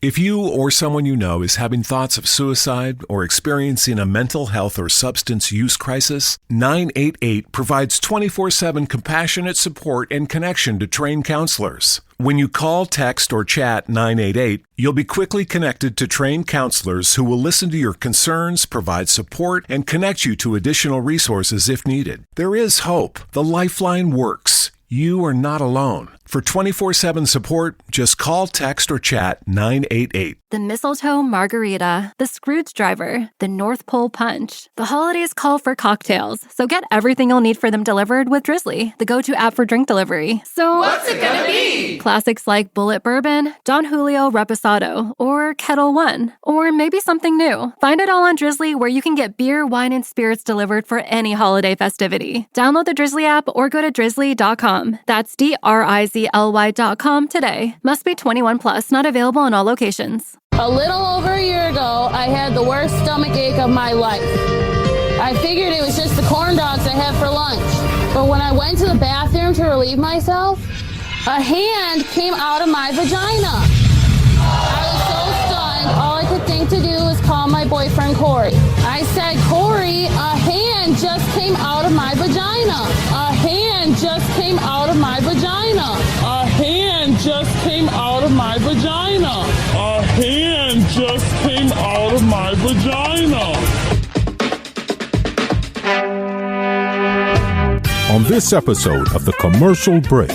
If you or someone you know is having thoughts of suicide or experiencing a mental health or substance use crisis, 988 provides 24/7 compassionate support and connection to trained counselors. When you call, text, or chat 988, you'll be quickly connected to trained counselors who will listen to your concerns, provide support, and connect you to additional resources if needed. There is hope. The Lifeline works. You are not alone. For 24/7 support, just call, text, or chat 988. The mistletoe margarita, the Scrooge driver, the North Pole punch. The holidays call for cocktails, so get everything you'll need for them delivered with Drizzly, the go-to app for drink delivery. So what's it gonna be? Classics like Bullet Bourbon, Don Julio Reposado, or Kettle One, or maybe something new. Find it all on Drizzly, where you can get beer, wine, and spirits delivered for any holiday festivity. Download the Drizzly app or go to drizzly.com. That's DRIZLY.com today. Must be 21 plus, not available in all locations. A little over a year ago, I had the worst stomach ache of my life. I figured it was just the corn dogs I had for lunch. But when I went to the bathroom to relieve myself, a hand came out of my vagina. I was so stunned, all I could think to do was call my boyfriend Corey. I said, Corey, a hand just came out of my vagina. A hand just came out of my vagina. A hand just came out of my vagina. A hand just came out of my vagina. On this episode of The Commercial Break.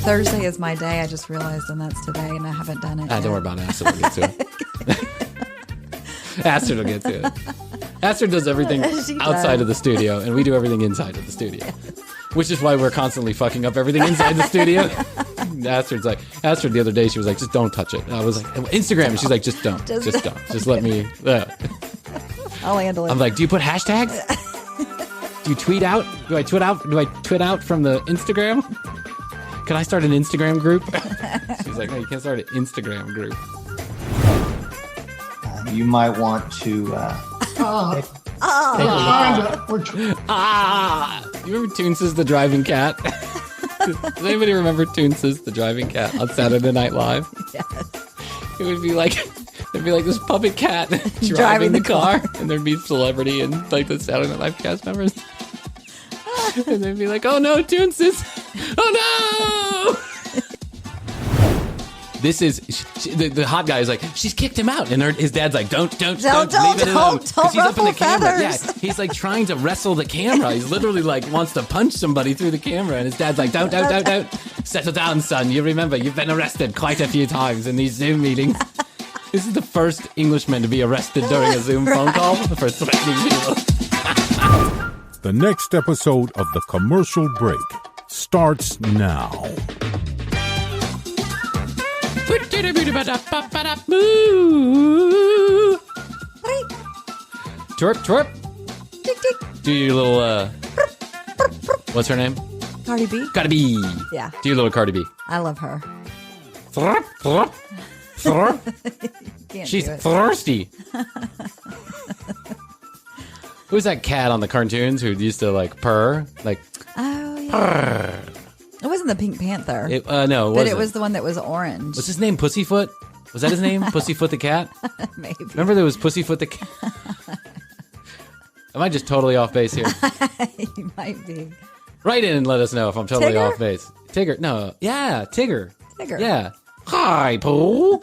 Thursday is my day. I just realized, and that's today, and I haven't done it yet. Don't worry about it. Astrid will get to it. Astrid will get to it. Astrid does everything outside of the studio, and we do everything inside of the studio. Yes. Which is why we're constantly fucking up everything inside the studio. Astrid the other day, she was like, just don't touch it. And I was like, Instagram. And she's like, just don't. Just don't. Just let me. I'll handle it. I'm like, do you put hashtags? Do you tweet out? Do I tweet out? Do I tweet out from the Instagram? Can I start an Instagram group? She's like, no, you can't start an Instagram group. You might want to... You remember Toonces the Driving Cat? Does anybody remember Toonces the Driving Cat on Saturday Night Live? Yes. It would be like... There'd be like this puppet cat driving the car, and there'd be celebrity and like the Saturday Night Live cast members. And they'd be like, oh no, Toonces! Oh no! This is the hot guy is like, she's kicked him out, and his dad's like, don't leave it alone. Don't he's up in the camera. feathers. Yeah, he's like trying to wrestle the camera. He's literally like wants to punch somebody through the camera, and his dad's like, don't. Settle down, son. You remember you've been arrested quite a few times in these Zoom meetings. This is the first Englishman to be arrested during a Zoom phone call for threatening people. The next episode of The Commercial Break starts now. Twerp, twerp. Tick, tick. Do your little, what's her name? Cardi B? Cardi B. Yeah. Do your little Cardi B. I love her. Twerp, twerp. She's thirsty. Who's that cat on the cartoons who used to like purr? Like, oh, yeah. Purr. It wasn't the Pink Panther. No, but it was the one that was orange. What's his name? Pussyfoot? Was that his name? Pussyfoot the cat? Maybe. Remember there was Pussyfoot the cat? Am I just totally off base here? You might be. Write in and let us know if I'm totally Tigger? off base. Tigger. No. Yeah, Tigger. Tigger. Yeah. Hi, Pooh.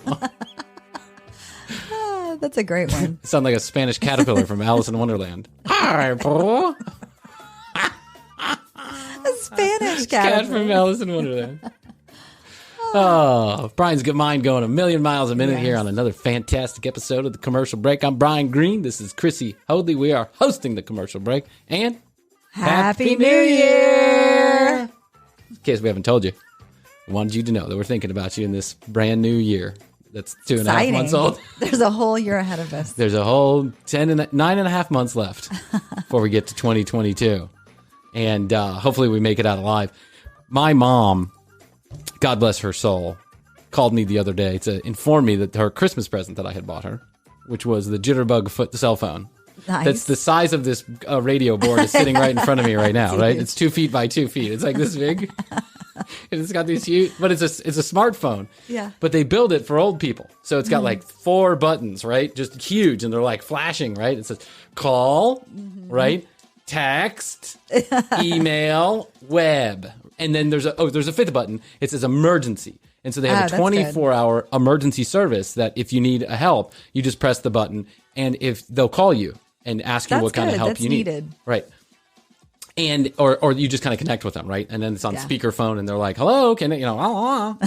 That's a great one. Sound like a Spanish caterpillar from Alice in Wonderland. Hi, Pooh. A Spanish Cat from Alice in Wonderland. Oh, Brian's mind going a million miles a minute here on another fantastic episode of The Commercial Break. I'm Bryan Green. This is Krissy Hoadley. We are hosting The Commercial Break. And Happy New Year! In case we haven't told you, we wanted you to know that we're thinking about you in this brand new year. That's 2.5 months old. There's a whole year ahead of us. There's a whole 9.5 months left before we get to 2022. And hopefully we make it out alive. My mom, God bless her soul, called me the other day to inform me that her Christmas present that I had bought her, which was the Jitterbug cell phone, Nice. that's the size of this radio board is sitting right in front of me right now, right? It's 2 feet by 2 feet. It's like this big. And it's got these huge, but it's a smartphone. Yeah. But they build it for old people. So it's got like 4 buttons, right? Just huge. And they're like flashing, right? It says call, right? Text, email, web. And then there's a 5th button. It says emergency. And so they have a 24-hour emergency service that if you need a help, you just press the button and if they'll call you and ask you what kind of help you need. Needed. Right. And or you just kind of connect with them, right? And then it's on speakerphone and they're like, hello, can it, hello.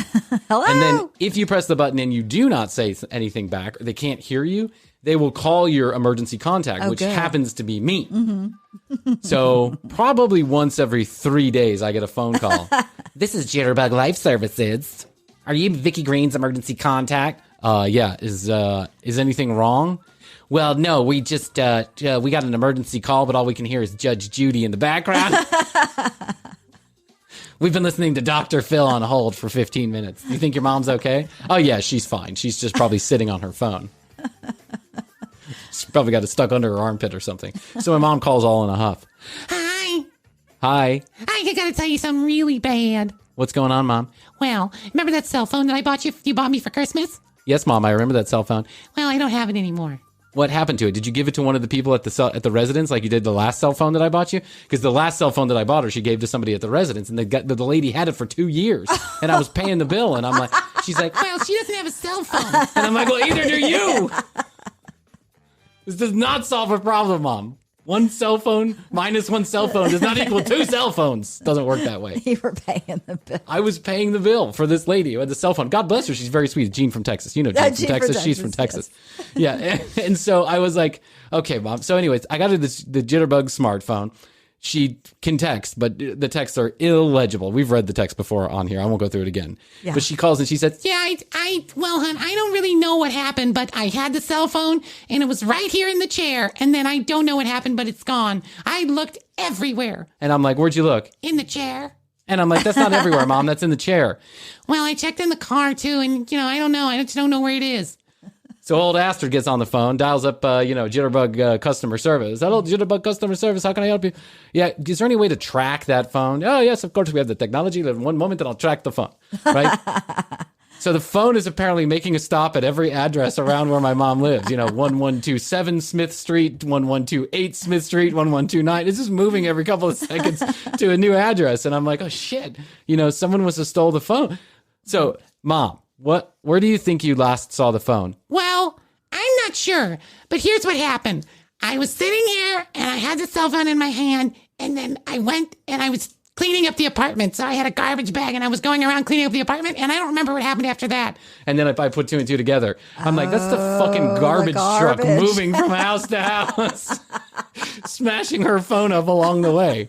And then if you press the button and you do not say anything back, or they can't hear you, they will call your emergency contact, which happens to be me. Mm-hmm. So probably once every 3 days, I get a phone call. This is Jitterbug Life Services. Are you Vicky Green's emergency contact? Yeah. Is anything wrong? Well, no, we just, we got an emergency call, but all we can hear is Judge Judy in the background. We've been listening to Dr. Phil on hold for 15 minutes. You think your mom's okay? Oh, yeah, she's fine. She's just probably sitting on her phone. She's probably got it stuck under her armpit or something. So my mom calls all in a huff. Hi. Hi. I gotta tell you something really bad. What's going on, Mom? Well, remember that cell phone that I bought you? You bought me for Christmas? Yes, Mom, I remember that cell phone. Well, I don't have it anymore. What happened to it? Did you give it to one of the people at the residence like you did the last cell phone that I bought you? Because the last cell phone that I bought her, she gave to somebody at the residence, and the lady had it for 2 years, and I was paying the bill, and I'm like, she's like, Well, she doesn't have a cell phone. and I'm like, well, either do you. This does not solve a problem, Mom. One cell phone minus one cell phone does not equal 2 cell phones. Doesn't work that way. You were paying the bill. I was paying the bill for this lady who had the cell phone. God bless her. She's very sweet. Jean from Texas. You know Jean from Texas. She's from Texas. Yeah. And so I was like, okay, Mom. So anyways, I got her the Jitterbug smartphone. She can text, but the texts are illegible. We've read the text before on here. I won't go through it again. Yeah. But she calls and she says, Yeah, well, hon, I don't really know what happened, but I had the cell phone and it was right here in the chair. And then I don't know what happened, but it's gone. I looked everywhere. And I'm like, where'd you look? In the chair. And I'm like, that's not everywhere, Mom. That's in the chair. Well, I checked in the car too. And, I don't know. I just don't know where it is. So old Astrid gets on the phone, dials up, Jitterbug customer service. Hello, Jitterbug customer service. How can I help you? Yeah, is there any way to track that phone? Oh, yes, of course we have the technology. In one moment, then I'll track the phone, right? So the phone is apparently making a stop at every address around where my mom lives. 1127 Smith Street, 1128 Smith Street, 1129. It's just moving every couple of seconds to a new address. And I'm like, oh, shit. Someone must have stole the phone. So, Mom. Where do you think you last saw the phone? Well, I'm not sure, but here's what happened. I was sitting here and I had the cell phone in my hand, and then I went and I was cleaning up the apartment. So I had a garbage bag and I was going around cleaning up the apartment, and I don't remember what happened after that. And then if I put 2 and 2 together, I'm like, that's the fucking garbage truck moving from house to house, smashing her phone up along the way.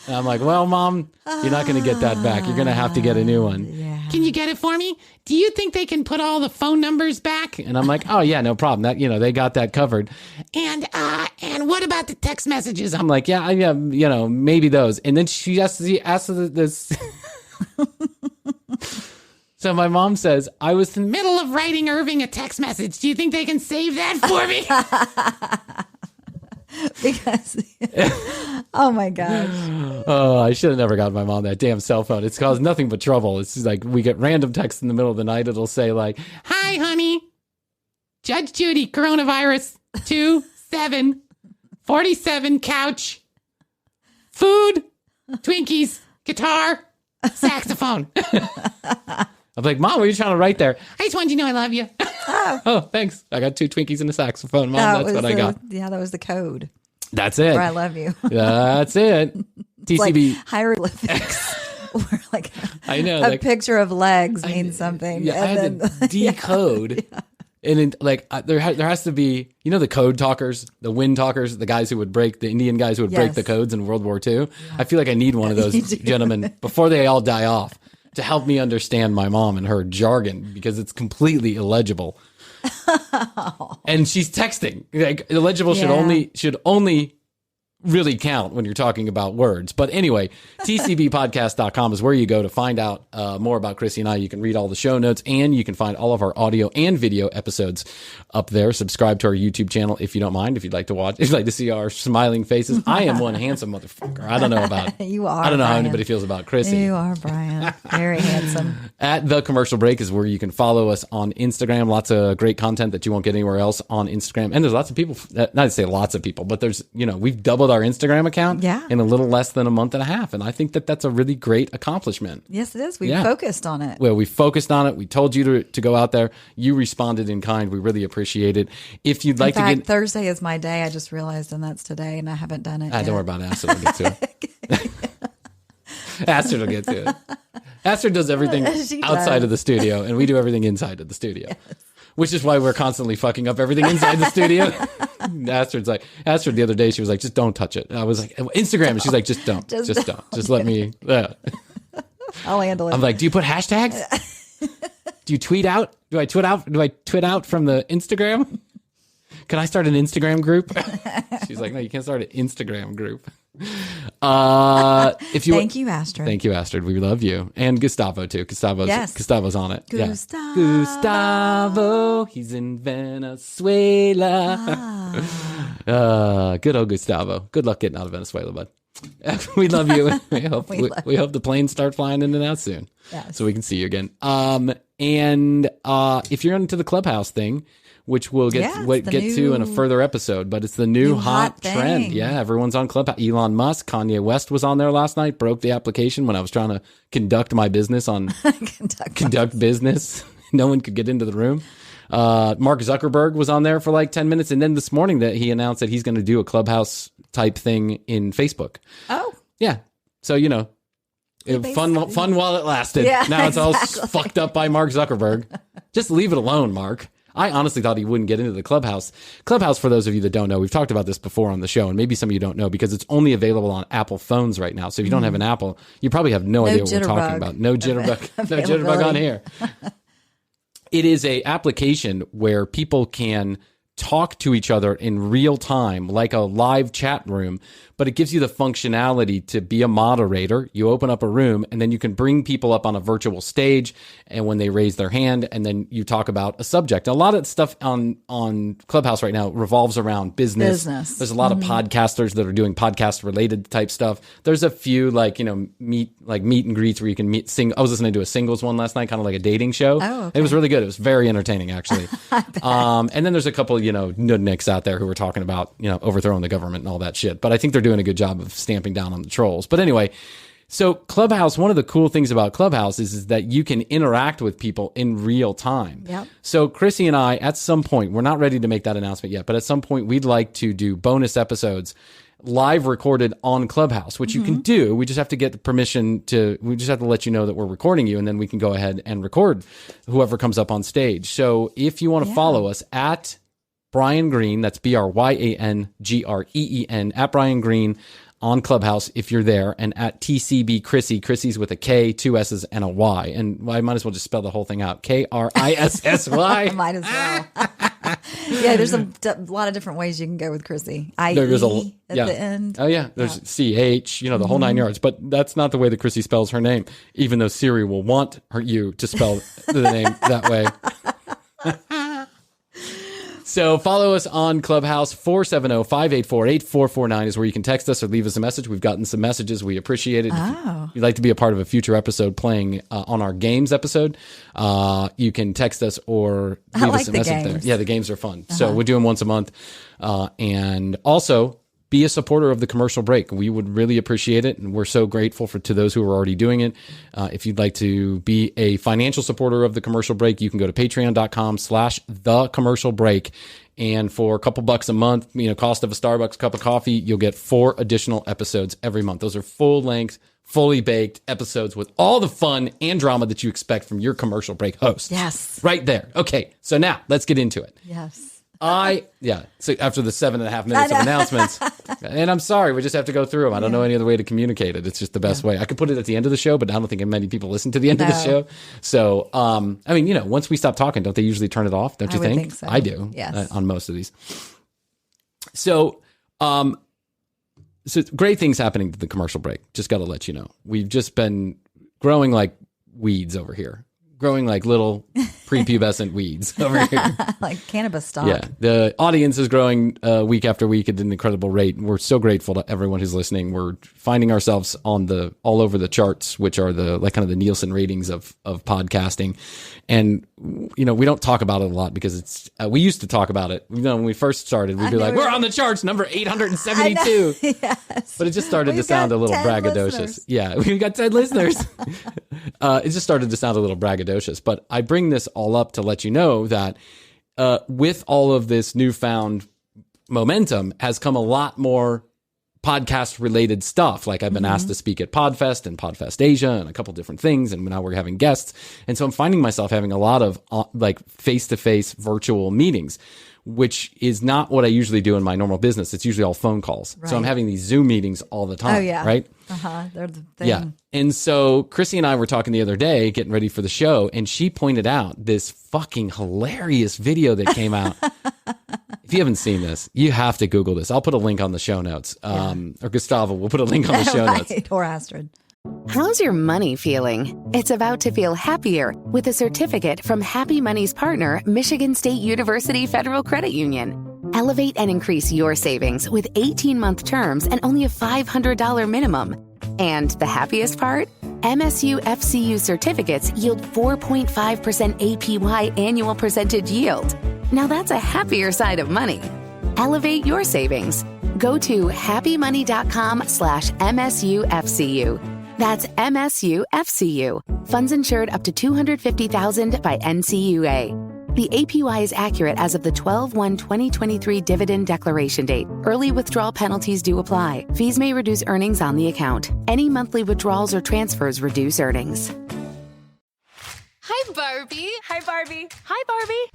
And I'm like, well, Mom, you're not going to get that back. You're going to have to get a new one. Yeah. Can you get it for me? Do you think they can put all the phone numbers back? And I'm like, oh, yeah, no problem. That, they got that covered. And what about the text messages? I'm like, yeah, maybe those. And then she asked this. So my mom says, I was in the middle of writing Irving a text message. Do you think they can save that for me? Because, oh my gosh. Oh, I should have never gotten my mom that damn cell phone. It's caused nothing but trouble. It's just like we get random texts in the middle of the night. It'll say like, hi, honey. Judge Judy, coronavirus, 2747 couch, food, Twinkies, guitar, saxophone. I'm like, Mom, what are you trying to write there? I just wanted you to know I love you. Oh, thanks. I got 2 Twinkies and a saxophone, Mom. That's what I got. Yeah, that was the code. That's it. Or I love you. That's it. TCB. Like hieroglyphics. Or like I know, a picture of legs means something. Yeah, I had to decode. Yeah. And there has to be, the code talkers, the wind talkers, the guys who would break, the Indian guys who would break the codes in World War II. Yeah. I feel like I need one of those gentlemen before they all die off to help me understand my mom and her jargon, because it's completely illegible. And she's texting. Like, illegible should only really count when you're talking about words. But anyway, tcbpodcast.com is where you go to find out more about Krissy and I. You can read all the show notes, and you can find all of our audio and video episodes up there. Subscribe to our YouTube channel if you don't mind, if you'd like to watch, if you'd like to see our smiling faces. I am one handsome motherfucker. I don't know about You are. I don't know how Bryan. anybody feels about Krissy. You are, Bryan. Very handsome. At The Commercial Break is where you can follow us on Instagram. Lots of great content that you won't get anywhere else on Instagram. And there's lots of people, not to say lots of people, but there's, we've doubled our Instagram account in a little less than a month and a half. And I think that that's a really great accomplishment. Yes, it is. We focused on it. Well, we focused on it. We told you to go out there. You responded in kind. We really appreciate it. If you'd like In fact, to get... Thursday is my day. I just realized, and that's today, and I haven't done it yet. Don't worry about it. Astrid will get to it. Astrid will get to it. Astrid does everything outside of the studio, and we do everything inside of the studio. Yes. Which is why we're constantly fucking up everything inside the studio. Astrid the other day, she was like, just don't touch it. And I was like, Instagram. And she's like, just don't. Just don't. Just let me. I'll handle it. I'm like, do you put hashtags? Do you tweet out? Do I tweet out? Do I tweet out from the Instagram? Can I start an Instagram group? She's like, no, you can't start an Instagram group. Thank you, Astrid. Thank you, Astrid. We love you. And Gustavo, too. Gustavo's on it. Gustavo. He's in Venezuela. Good old Gustavo. Good luck getting out of Venezuela, bud. We love you. We hope the planes start flying in and out soon. Yes. So we can see you again. And if you're into the Clubhouse thing, which we'll get to in a further episode, but it's the new hot trend. Yeah, everyone's on Clubhouse. Elon Musk, Kanye West was on there last night, broke the application when I was trying to conduct my business on conduct business. No one could get into the room. Mark Zuckerberg was on there for like 10 minutes. And then this morning that he announced that he's going to do a Clubhouse type thing in Facebook. Oh. Yeah. So, fun while it lasted. Yeah, now it's all fucked up by Mark Zuckerberg. Just leave it alone, Mark. I honestly thought he wouldn't get into the Clubhouse. Clubhouse, for those of you that don't know, we've talked about this before on the show, and maybe some of you don't know because it's only available on Apple phones right now. So if you don't have an Apple, you probably have no idea what we're talking about. No jitterbug on here. It is a application where people can talk to each other in real time, like a live chat room, but it gives you the functionality to be a moderator. You open up a room and then you can bring people up on a virtual stage, and when they raise their hand, and then you talk about a subject. A lot of stuff on Clubhouse right now revolves around business. There's a lot of podcasters that are doing podcast related type stuff. There's a few meet and greets where you can meet. I was listening to a singles one last night, kind of like a dating show. Oh, okay. It was really good. It was very entertaining, actually. And then there's a couple, nudniks out there who are talking about, overthrowing the government and all that shit. But I think they're doing a good job of stamping down on the trolls. But anyway, so Clubhouse, one of the cool things about Clubhouse is that you can interact with people in real time. Yep. So Krissy and I, at some point, we're not ready to make that announcement yet, but at some point we'd like to do bonus episodes live recorded on Clubhouse, which you can do. We just have to get the permission we just have to let you know that we're recording you, and then we can go ahead and record whoever comes up on stage. So if you want to follow us at Bryan Green, that's BryanGreen, at Bryan Green on Clubhouse if you're there, and at TCB Krissy. Krissy's with a K, 2 S's, and a Y. And I might as well just spell the whole thing out. Krissy. Might as well. Yeah, there's a lot of different ways you can go with Krissy. There's at the end. Oh, yeah. There's CH, the whole 9 yards. But that's not the way that Krissy spells her name, even though Siri will want you to spell the name that way. So follow us on Clubhouse. 470-584-8449 is where you can text us or leave us a message. We've gotten some messages. We appreciate it. Oh. If you'd like to be a part of a future episode playing on our games episode, you can text us or leave us a message there. Yeah, the games are fun. So we're doing once a month. And also, be a supporter of the Commercial Break. We would really appreciate it, and we're so grateful to those who are already doing it. If you'd like to be a financial supporter of the Commercial Break, you can go to patreon.com/thecommercialbreak. And for a couple bucks a month, cost of a Starbucks cup of coffee, you'll get 4 additional episodes every month. Those are full-length, fully baked episodes with all the fun and drama that you expect from your Commercial Break host. Yes. Right there. Okay, so now let's get into it. Yes. So after the 7.5 minutes of announcements, and I'm sorry, we just have to go through them. I don't know any other way to communicate it. It's just the best way. I could put it at the end of the show, but I don't think many people listen to the end of the show. So, once we stop talking, don't they usually turn it off? Don't you think? So. I do. Yes. On most of these. So, So great things happening to the commercial break. Just got to let you know. We've just been growing like weeds over here. Growing like little prepubescent weeds over here. Like cannabis stock. Yeah. The audience is growing week after week at an incredible rate. We're so grateful to everyone who's listening. We're finding ourselves on all over the charts, which are the like kind of the Nielsen ratings of podcasting. And, you know, we don't talk about it a lot because it's, we used to talk about it. You know, when we first started, we'd be like, we're on the charts, number 872. Yes. But it just started to sound a little braggadocious. Listeners. Yeah, we've got 10 listeners. It just started to sound a little braggadocious. But I bring this all up to let you know that with all of this newfound momentum has come a lot more podcast related stuff. Like I've been asked to speak at Podfest and Podfest Asia and a couple different things. And now we're having guests. And so I'm finding myself having a lot of like face-to-face virtual meetings, which is not what I usually do in my normal business. It's usually all phone calls. Right. So I'm having these Zoom meetings all the time. Oh, yeah. Right? They're the thing. Yeah. And so Krissy and I were talking the other day, getting ready for the show, and she pointed out this fucking hilarious video that came out. If you haven't seen this, you have to Google this. I'll put a link on the show notes. Or Gustavo will put a link on the show notes. Or Astrid. How's your money feeling? It's about to feel happier with a certificate from Happy Money's partner, Michigan State University Federal Credit Union. Elevate and increase your savings with 18-month terms and only a $500 minimum. And the happiest part? MSU FCU certificates yield 4.5% APY annual percentage yield. Now that's a happier side of money. Elevate your savings. Go to happymoney.com/MSUFCU. That's MSUFCU. Funds insured up to $250,000 by NCUA. The APY is accurate as of the 12/1/2023 dividend declaration date. Early withdrawal penalties do apply. Fees may reduce earnings on the account. Any monthly withdrawals or transfers reduce earnings. Hi, Barbie. Hi, Barbie. Hi, Barbie.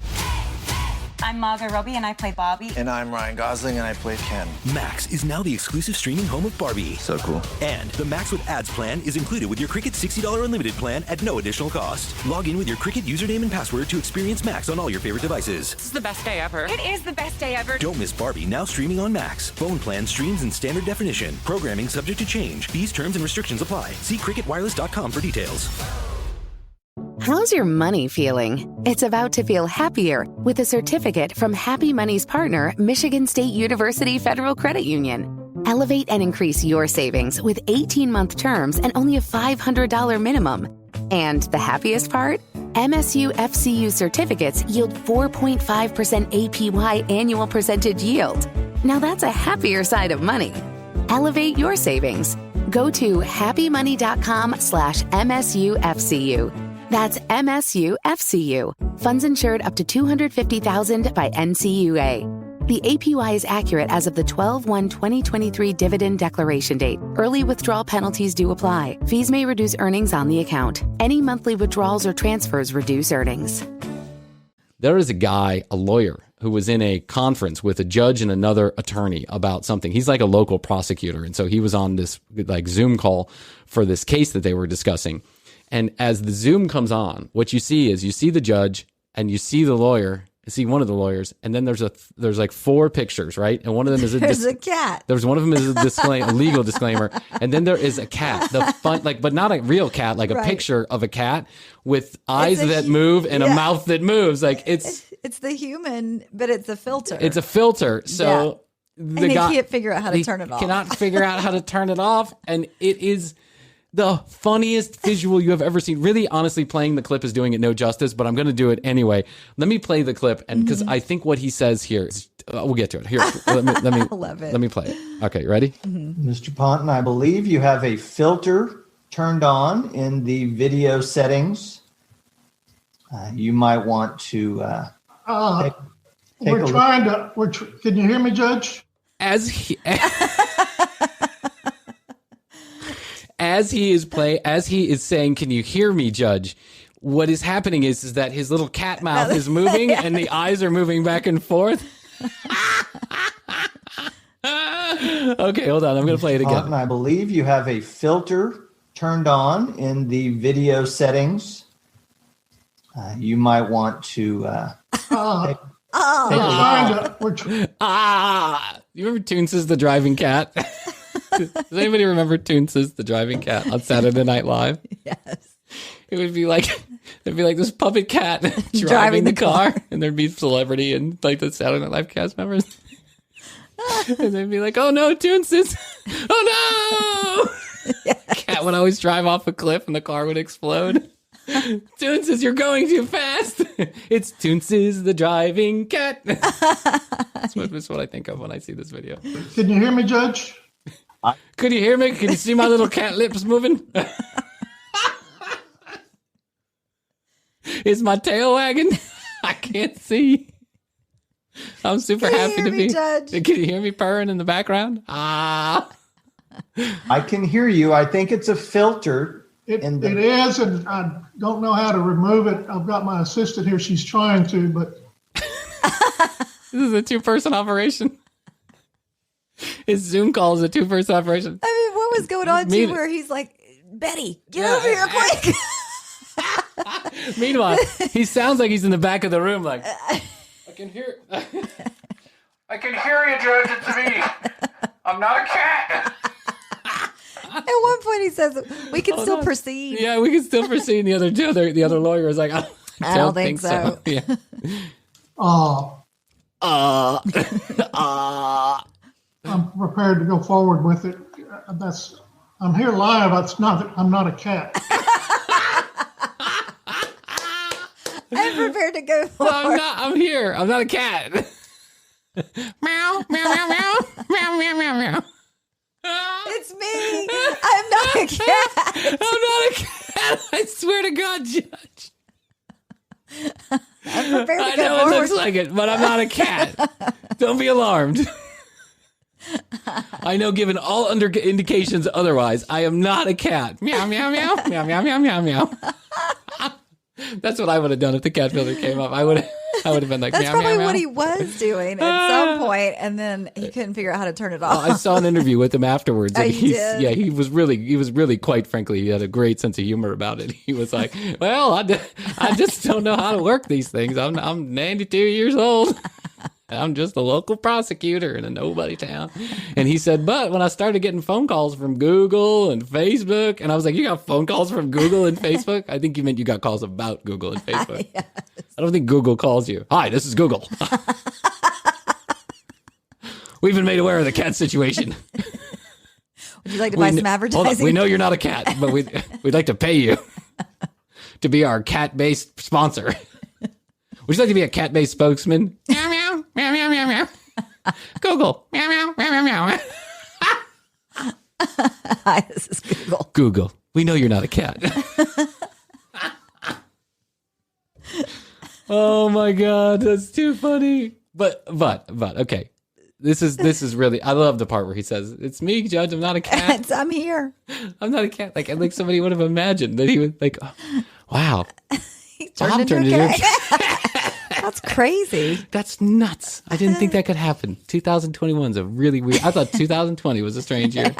I'm Margot Robbie, and I play Barbie. And I'm Ryan Gosling, and I play Ken. Max is now the exclusive streaming home of Barbie. So cool. And the Max with Ads plan is included with your Cricket $60 unlimited plan at no additional cost. Log in with your Cricket username and password to experience Max on all your favorite devices. This is the best day ever. It is the best day ever. Don't miss Barbie, now streaming on Max. Phone plan streams in standard definition. Programming subject to change. Fees, terms, and restrictions apply. See cricketwireless.com for details. How's your money feeling? It's about to feel happier with a certificate from Happy Money's partner, Michigan State University Federal Credit Union. Elevate and increase your savings with 18-month terms and only a $500 minimum. And the happiest part? MSU FCU certificates yield 4.5% APY annual percentage yield. Now that's a happier side of money. Elevate your savings. Go to happymoney.com/MSUFCU. That's MSUFCU. Funds insured up to $250,000 by NCUA. The APY is accurate as of the 12/1/2023 dividend declaration date. Early withdrawal penalties do apply. Fees may reduce earnings on the account. Any monthly withdrawals or transfers reduce earnings. There is a guy, a lawyer, who was in a conference with a judge and another attorney about something. He's like a local prosecutor. And so he was on this like Zoom call for this case that they were discussing. And as the Zoom comes on, what you see is you see the judge and you see the lawyer, you see one of the lawyers, and then there's like four pictures, right? And one of them is a cat. There's one of them is a legal disclaimer, and then there is a cat, but not a real cat, like a picture of a cat with eyes that move and a mouth that moves. Like it's the human, but it's a filter. It's a filter. So and he can't figure out how to turn it off. Cannot figure out how to turn it off, and it is the funniest visual you have ever seen. Really, honestly, playing the clip is doing it no justice, but I'm going to do it anyway. Let me play the clip, and because I think what he says here is, we'll get to it. Here, let me love it. Let me play it. Okay, ready? Mr. Ponton, I believe you have a filter turned on in the video settings. You might want to take we're trying to. Can you hear me, Judge? As he is saying, "Can you hear me, Judge?" What is happening is that his little cat mouth is moving and the eyes are moving back and forth. Okay, hold on. I'm going to play it again. I believe you have a filter turned on in the video settings. You might want to You remember Toons is the driving cat? Does anybody remember Toonces, the driving cat, on Saturday Night Live? Yes. It would be like this puppet cat driving the car, and there'd be celebrity and like the Saturday Night Live cast members. And they'd be like, "Oh no, Toonces! Oh no!" Yes. Cat would always drive off a cliff, and the car would explode. Toonces, you're going too fast. It's Toonces, the driving cat. That's what I think of when I see this video. Can you hear me, Judge? Could you hear me? Can you see my little cat lips moving? Is my tail wagging? I can't see. I'm super happy to be. Judge? Can you hear me purring in the background? Ah. I can hear you. I think it's a filter. It is, and I don't know how to remove it. I've got my assistant here. She's trying to, but... This is a two-person operation. His Zoom call is a two-person operation. I mean, what was going on, too, where he's like, Betty, get over here quick. Meanwhile, he sounds like he's in the back of the room, like, I can hear... I can hear you, Judge. It's me. I'm not a cat. At one point, he says, "We can still proceed." Yeah, we can still proceed. The other lawyer is like, "I don't think so." Yeah. I'm prepared to go forward with it. I'm here live. I'm not a cat. I'm prepared to go forward. I'm here. I'm not a cat. Meow, meow, meow, meow, meow, meow, meow, meow. It's me. I'm not a cat. I'm not a cat. I swear to God, Judge. I'm prepared to go I know forward. it looks like it, but I'm not a cat. Don't be alarmed. I know, given all indications otherwise, I am not a cat. Meow, meow, meow, meow, meow, meow, meow, meow. That's what I would have done if the cat filter came up. I would have been like, that's meow, probably meow, what meow. he was doing at some point, and then he couldn't figure out how to turn it off. I saw an interview with him afterwards. Oh, And you did? Yeah, he was really, quite frankly, he had a great sense of humor about it. He was like, well, I just don't know how to work these things. I'm 92 years old. I'm just a local prosecutor in a nobody town. And he said, but when I started getting phone calls from Google and Facebook, and I was like, you got phone calls from Google and Facebook? I think you meant you got calls about Google and Facebook. Yes. I don't think Google calls you. Hi, this is Google. We've been made aware of the cat situation. Would you like to buy some advertising? Hold on. We know you're not a cat, but we'd like to pay you to be our cat-based sponsor. Would you like to be a cat-based spokesman? Meow, meow, meow, meow, meow, meow. Google. Meow, meow, meow, meow, meow. Hi, this is Google. Google. We know you're not a cat. Oh my God, that's too funny. But okay. This is really, I love the part where he says, "It's me, Judge. I'm not a cat. I'm here. I'm not a cat." Like somebody would have imagined that he would like, oh, wow. He turned into a cat. That's crazy. That's nuts. I didn't think that could happen. 2021 is a really weird. I thought 2020 was a strange year.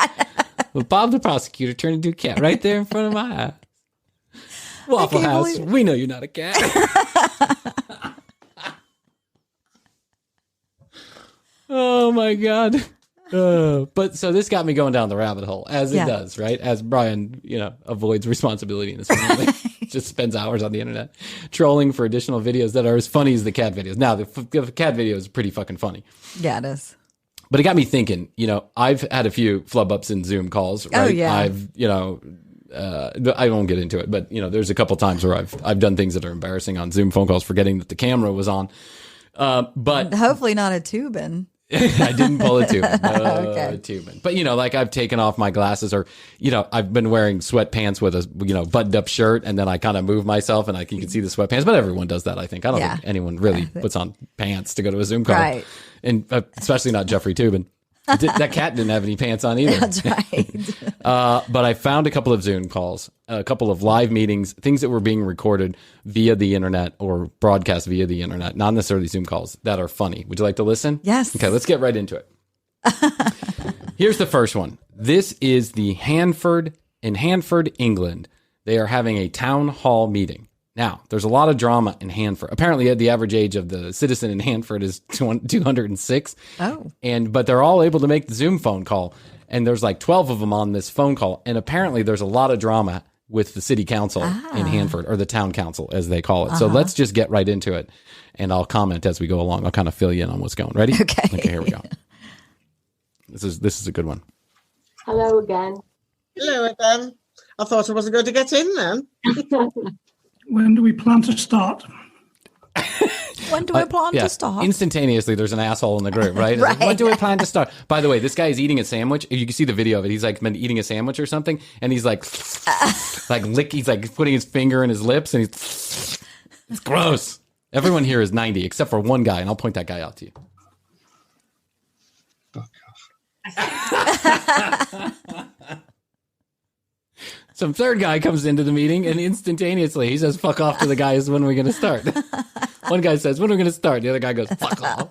But Bob the prosecutor turned into a cat right there in front of my eyes. Waffle House, we know you're not a cat. Oh my God. But so this got me going down the rabbit hole, as it does, right? As Bryan, avoids responsibility in his family. Just spends hours on the internet trolling for additional videos that are as funny as the cat videos. Now, the cat video is pretty fucking funny. Yeah, it is. But it got me thinking, I've had a few flub ups in Zoom calls, right? Oh, yeah. I've, I won't get into it, but there's a couple times where I've done things that are embarrassing on Zoom phone calls, forgetting that the camera was on. But hopefully not a tubin. I didn't pull a tubin. Okay. Tubin. But like I've taken off my glasses, or I've been wearing sweatpants with a buttoned up shirt, and then I kind of move myself, and you can see the sweatpants. But everyone does that, I think. I don't think anyone really puts on pants to go to a Zoom call, right? And especially not Jeffrey Toobin. That cat didn't have any pants on either. That's right. But I found a couple of Zoom calls, a couple of live meetings, things that were being recorded via the internet or broadcast via the internet, not necessarily Zoom calls, that are funny. Would you like to listen? Yes. Okay, let's get right into it. Here's the first one. This is in Hanford, England. They are having a town hall meeting. Now, there's a lot of drama in Hanford. Apparently, the average age of the citizen in Hanford is 206. Oh. But they're all able to make the Zoom phone call. And there's like 12 of them on this phone call. And apparently there's a lot of drama with the city council in Hanford, or the town council as they call it. So let's just get right into it. And I'll comment as we go along. I'll kind of fill you in on what's going. Ready? Okay, here we go. This is a good one. Hello again. Hello again. I thought I wasn't going to get in then. When do we plan to start? When do we plan to start? Instantaneously, there's an asshole in the group, right? It's like, when do we plan to start? By the way, this guy is eating a sandwich. You can see the video of it. He's like been eating a sandwich or something, and he's like, he's like putting his finger in his lips, and it's gross. Everyone here is 90, except for one guy, and I'll point that guy out to you. Some third guy comes into the meeting and instantaneously he says, fuck off to the guys. When are we going to start? One guy says, when are we going to start? The other guy goes, fuck off.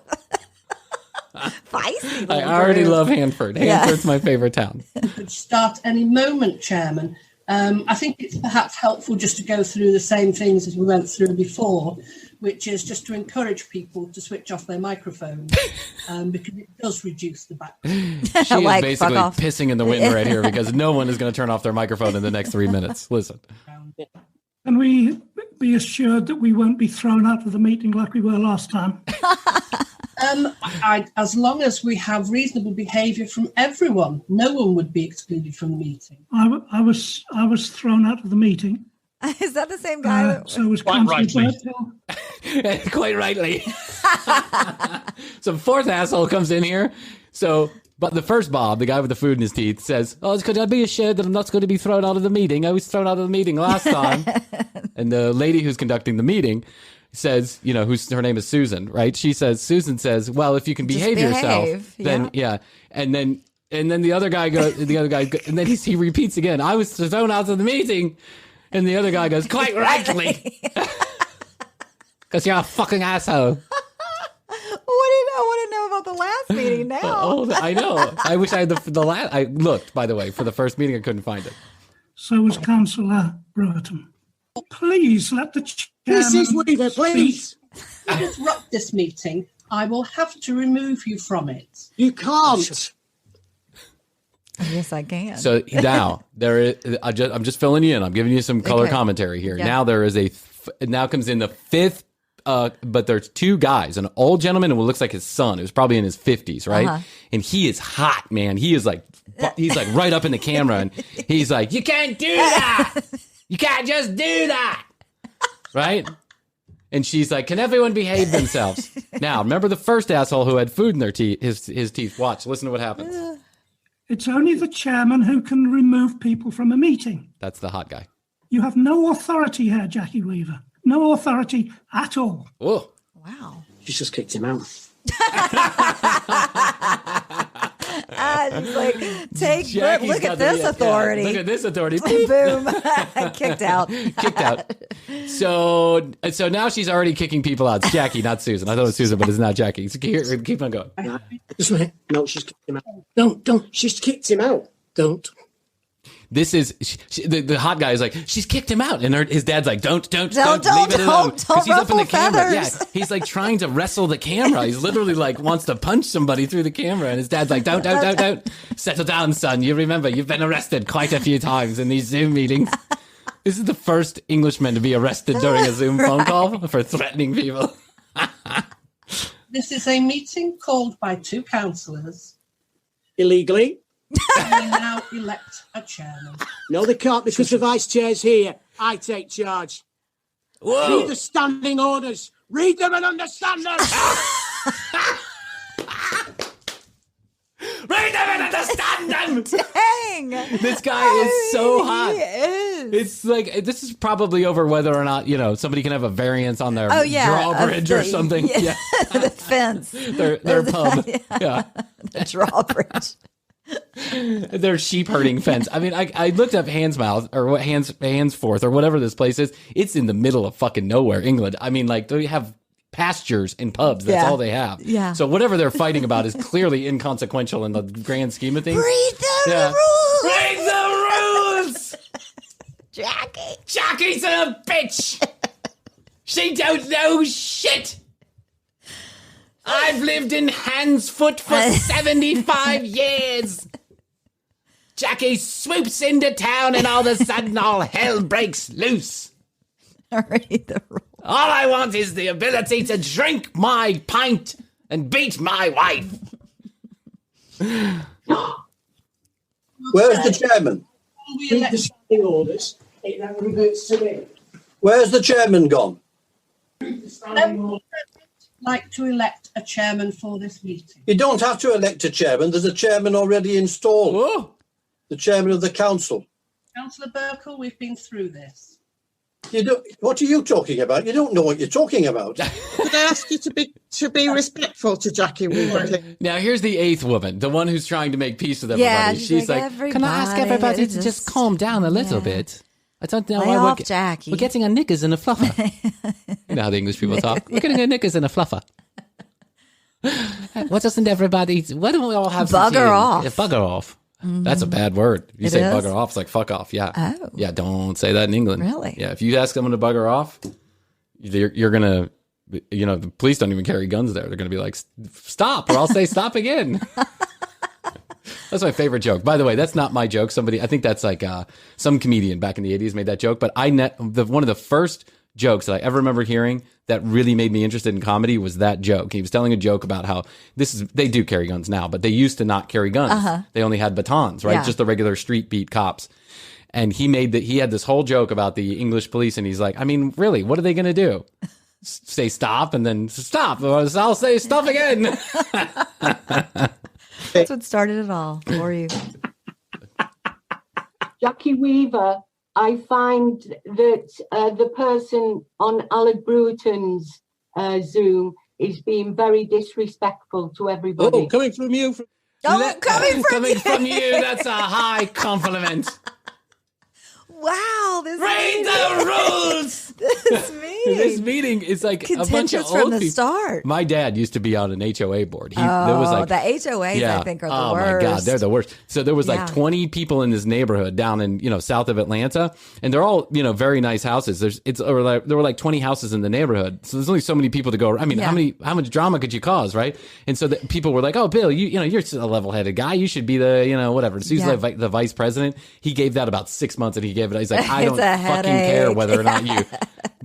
I already love Hanford. Hanford's my favorite town. Could start any moment, Chairman. I think it's perhaps helpful just to go through the same things as we went through before, which is just to encourage people to switch off their microphones because it does reduce the background. She is basically pissing in the wind right here because no one is going to turn off their microphone in the next 3 minutes. Listen. Can we be assured that we won't be thrown out of the meeting like we were last time? As long as we have reasonable behaviour from everyone, no one would be excluded from the meeting. I was thrown out of the meeting. Is that the same guy? So was quite rightly. Quite rightly. Some fourth asshole comes in here. So, but the first Bob, the guy with the food in his teeth, says, could I be assured that I'm not going to be thrown out of the meeting? I was thrown out of the meeting last time. And the lady who's conducting the meeting says, her name is Susan, right? Susan says, well, if you can behave yourself, then And then the other guy goes, and then he repeats again, I was thrown out of the meeting. And the other guy goes, quite rightly. Because you're a fucking asshole. I want to know about the last meeting now. I know. I wish I had the last. I looked, by the way, for the first meeting. I couldn't find it. So was Councillor Brewerton. Please let the chairman... Mrs. Weaver, please. If you disrupt this meeting, I will have to remove you from it. You can't. Yes, I can. So now there is. I'm just filling you in. I'm giving you some color commentary here. Yeah. Now there is now comes in the fifth. But there's two guys, an old gentleman and what looks like his son. It was probably in his 50s, right? And he is hot, man. He's like right up in the camera, and he's like, "You can't do that. You can't just do that." Right? And she's like, "Can everyone behave themselves?" Now, remember the first asshole who had food in their teeth, his teeth. Watch, listen to what happens. It's only the chairman who can remove people from a meeting. That's the hot guy. You have no authority here, Jackie Weaver. No authority at all. Whoa. Wow. She's just kicked him out. She's like, look at this authority. Look at this authority. Boom. Kicked out. Kicked out. So now she's already kicking people out. It's Jackie, not Susan. I thought it was Susan, but it's not Jackie. So keep on going. No, she's kicked him out. Don't. She's kicked him out. Don't. This is the hot guy is like, she's kicked him out, and his dad's like, don't leave it alone, because he's up in the camera. Yeah, he's like trying to wrestle the camera. He's literally like wants to punch somebody through the camera, and his dad's like, don't settle down, son. You remember you've been arrested quite a few times in these Zoom meetings. This is the first Englishman to be arrested during a Zoom phone call for threatening people. This is a meeting called by two councillors illegally. They now elect a chairman. No, they can't because the vice chair's here. I take charge. Whoa. Read the standing orders. Read them and understand them. Read them and understand them. Dang. This guy is so hot. He is. It's like, this is probably over whether or not, somebody can have a variance on their drawbridge or something. Yeah. The fence. Their pub. Yeah. The drawbridge. Their sheep herding fence. I mean, I looked up Handsmouth or what Handsforth or whatever this place is. It's in the middle of fucking nowhere, England. I mean, like they have pastures and pubs. That's all they have. Yeah. So whatever they're fighting about is clearly inconsequential in the grand scheme of things. Read the rules. Read the rules. Jackie's a bitch. She don't know shit. I've lived in Handsfoot for 75 years. Jackie swoops into town and all of a sudden all hell breaks loose. Already the rule. All I want is the ability to drink my pint and beat my wife. Where's the chairman? Read the standing orders. It now reverts to me. Where's the chairman gone? Like to elect a chairman for this meeting. You don't have to elect a chairman. There's a chairman already installed. Oh. The chairman of the council. Councillor Burkle, we've been through this. What are you talking about? You don't know what you're talking about. Could I ask you to be respectful to Jackie Weaver, please? Now, here's the eighth woman, the one who's trying to make peace with everybody. Yeah, she's like, can I ask everybody to just calm down a little bit? I don't know Lay why off, Jackie. we're getting our knickers in a fluffer. You know how the English people talk. We're getting our knickers in a fluffer. Why don't we all have some tea? Bugger off. Yeah, bugger off. Mm-hmm. That's a bad word. If you It say is? bugger off, it's like fuck off. Yeah. Oh. Yeah, don't say that in England. Really? Yeah, if you ask someone to bugger off, you're going to, the police don't even carry guns there. They're going to be like, stop, or I'll say stop again. That's my favorite joke. By the way, that's not my joke. I think that's like some comedian back in the 80s made that joke. But one of the first jokes that I ever remember hearing that really made me interested in comedy was that joke. He was telling a joke about how they do carry guns now, but they used to not carry guns. Uh-huh. They only had batons, right? Yeah. Just the regular street beat cops. And he had this whole joke about the English police, and he's like, I mean, really, what are they going to do? Say stop and then stop. I'll say stop again. That's what started it all for you. Jackie Weaver, I find that the person on Alec Bruton's Zoom is being very disrespectful to everybody. Oh, coming from you. Coming from you, that's a high compliment. Wow, this Read the rules. This meeting is like a bunch of contentious old from the people. start. My dad used to be on an HOA board. The HOAs, I think, are the worst. Oh my God, they're the worst. So there was Yeah. like 20 people in this neighborhood down in south of Atlanta, and they're all very nice houses. There were like 20 houses in the neighborhood, so there's only so many people to go. I mean, Yeah. how much drama could you cause, right? And so people were like, "Oh, Bill, you're a level-headed guy. You should be the whatever." So he's Yeah. like the vice president. He gave that about 6 months, and he gave it. He's like, "I It's don't a fucking headache. care whether or not you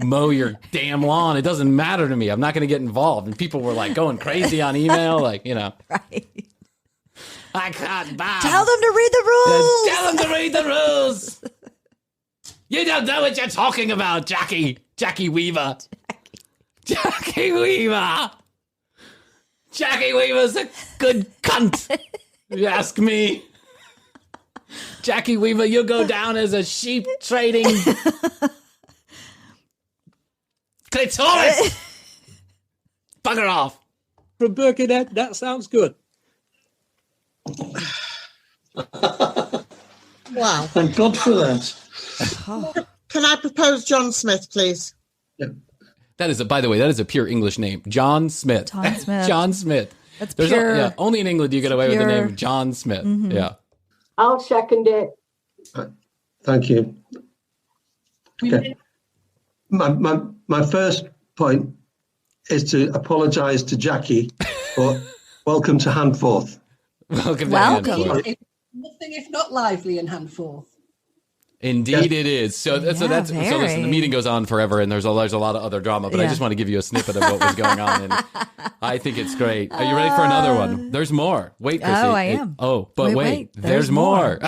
mow your damn lawn. It doesn't matter to me. I'm not going to get involved." And people were like going crazy on email, Right. I can't buy. Tell them to read the rules. Tell them to read the rules. You don't know what you're talking about, Jackie Weaver. Jackie Weaver. Jackie Weaver's a good cunt, if you ask me. Jackie Weaver, you go down as a sheep trading clitoris. Bugger off. From Birkenhead, that sounds good. Wow. Thank God for that. Can I propose John Smith, please? That is by the way, that is a pure English name. John Smith. John Smith. John Smith. That's pure. Only in England do you get away with the pure. name John Smith. Mhm. Yeah. I'll second it. Thank you. Okay. My first point is to apologise to Jackie for welcome to Handforth. Welcome to Welcome. Handforth. Nothing if not lively in Handforth. Indeed, it is. So listen, very. the meeting goes on forever, and there's a lot of other drama. But I Yeah. just want to give you a snippet of what was going on, and I think it's great. Are you ready for another one? There's more. Wait, Krissy. Oh, I am. But wait, there's more.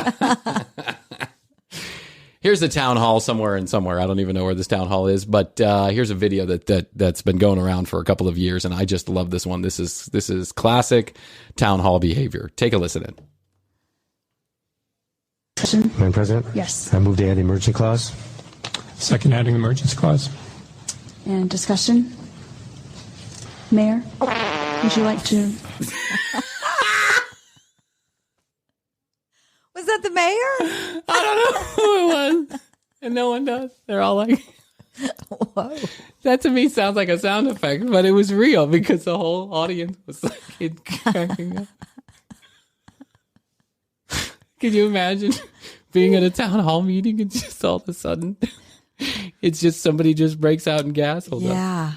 Here's a town hall somewhere. I don't even know where this town hall is, but here's a video that's been going around for a couple of years, and I just love this one. This is classic town hall behavior. Take a listen in. Madam President? Yes. I move to add the emergency clause. Second, adding the emergency clause. And discussion? Mayor, would you like to? Was that the mayor? I don't know who it was, and no one does. They're all like, Whoa. that to me sounds like a sound effect, but it was real because the whole audience was like cracking up. Could you imagine being at a town hall meeting and just all of a sudden it's just somebody just breaks out in gas? Hold on,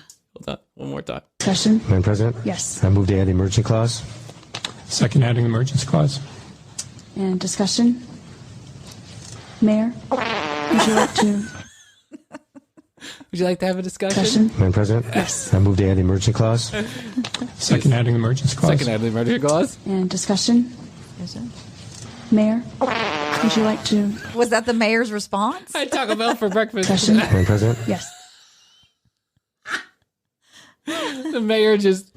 one more time. Discussion? Madam President? Yes. I move to add the emergency clause. Second, adding the emergency clause. And discussion? Mayor, would you like to? Would you like to have a discussion? Madam President? Yes. I move to add the emergency clause. Second adding the emergency clause. Second adding the emergency clause. And discussion? Is it? Mayor, would you like to? Was that the mayor's response? I Taco Bell for breakfast. Discussion? Madam President? Yes. The mayor just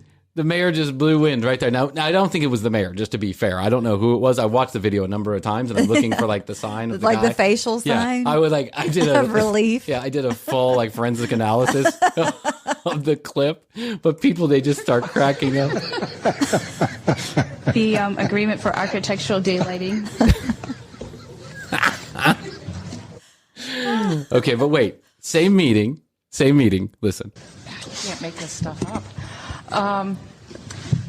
blew wind right there. Now, I don't think it was the mayor, just to be fair. I don't know who it was. I watched the video a number of times, and I'm looking for like the sign of the Like guy. the facial sign? Yeah, I did a of relief. Yeah, I did a full like forensic analysis of the clip, but people, they just start cracking up. The agreement for architectural daylighting. Okay, but wait. Same meeting. Listen. You can't make this stuff up.